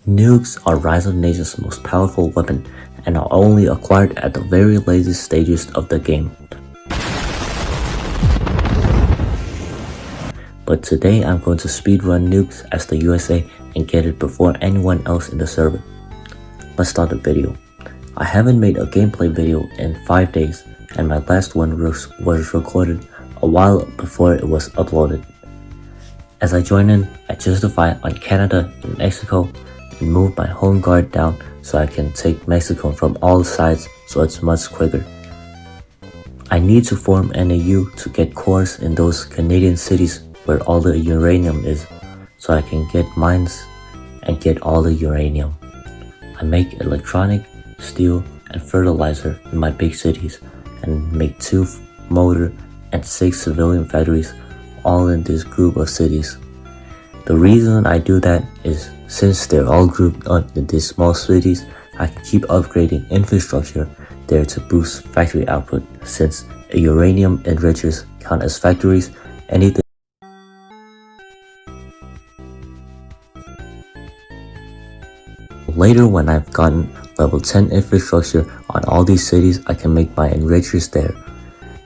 Nukes are Rise of Nations' most powerful weapon and are only acquired at the very latest stages of the game. But today I'm going to speedrun nukes as the USA and get it before anyone else in the server. Let's start the video. I haven't made a gameplay video in 5 days and my last one was recorded a while before it was uploaded. As I join in, I justify on Canada and Mexico and move my home guard down so I can take Mexico from all sides so it's much quicker. I need to form NAU to get cores in those Canadian cities where all the uranium is so I can get mines and get all the uranium. I make electronic, steel, and fertilizer in my big cities and make 2 motor and 6 civilian factories all in this group of cities. The reason I do that is since they're all grouped up in these small cities, I can keep upgrading infrastructure there to boost factory output since uranium enrichers count as factories. Anything later, when I've gotten level 10 infrastructure on all these cities, I can make my enrichers there.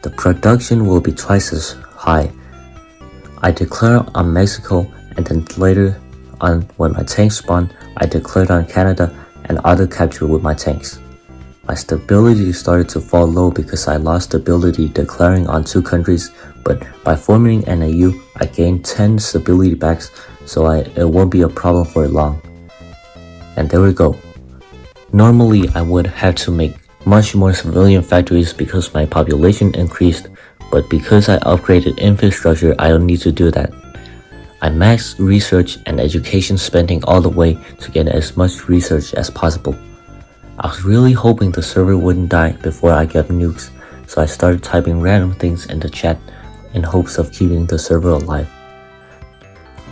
The production will be twice as high. I declare on Mexico, and then later on when my tanks spawn, I declared on Canada and auto capture with my tanks. My stability started to fall low because I lost stability declaring on 2 countries, but by forming NAU, I gained 10 stability backs, so it won't be a problem for long. And there we go. Normally I would have to make much more civilian factories because my population increased, but because I upgraded infrastructure, I don't need to do that. I maxed research and education spending all the way to get as much research as possible. I was really hoping the server wouldn't die before I got nukes, so I started typing random things in the chat in hopes of keeping the server alive.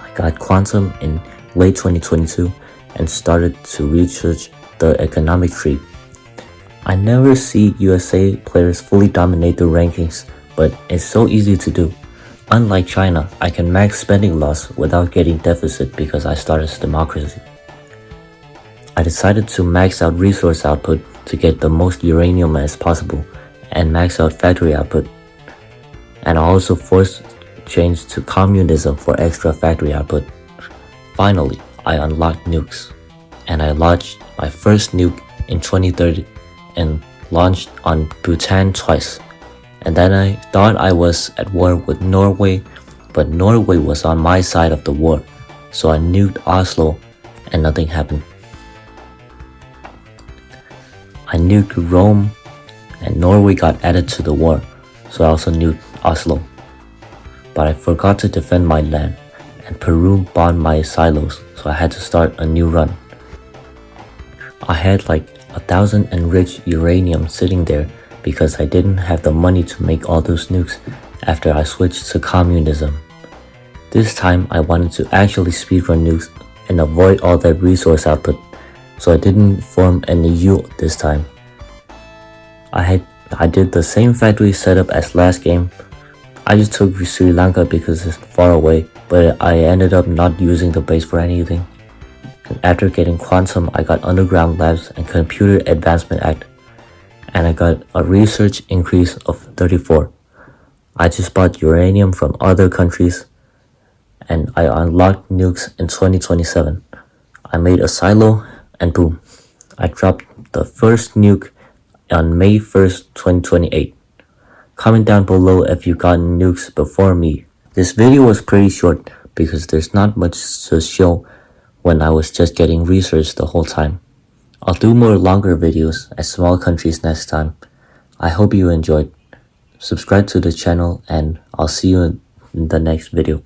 I got Quantum in late 2022 and started to research the economic tree. I never see USA players fully dominate the rankings, but it's so easy to do. Unlike China, I can max spending loss without getting deficit because I started democracy. I decided to max out resource output to get the most uranium as possible and max out factory output. And I also forced change to communism for extra factory output. Finally, I unlocked nukes, and I launched my first nuke in 2030 and launched on Bhutan twice. And then I thought I was at war with Norway, but Norway was on my side of the war, so I nuked Oslo and nothing happened. I nuked Rome and Norway got added to the war, so I also nuked Oslo. But I forgot to defend my land, and Peru bombed my silos, so I had to start a new run. I had like 1,000 enriched uranium sitting there because I didn't have the money to make all those nukes after I switched to communism. This time I wanted to actually speedrun nukes and avoid all that resource output, so I didn't form NAU this time. I did the same factory setup as last game. I just took Sri Lanka because it's far away, but I ended up not using the base for anything. And after getting Quantum, I got Underground Labs and Computer Advancement Act, and I got a research increase of 34. I just bought uranium from other countries, and I unlocked nukes in 2027. I made a silo, and boom, I dropped the first nuke on May 1st, 2028. Comment down below if you got nukes before me. This video was pretty short because there's not much to show when I was just getting research the whole time. I'll do more longer videos as small countries next time. I hope you enjoyed. Subscribe to the channel and I'll see you in the next video.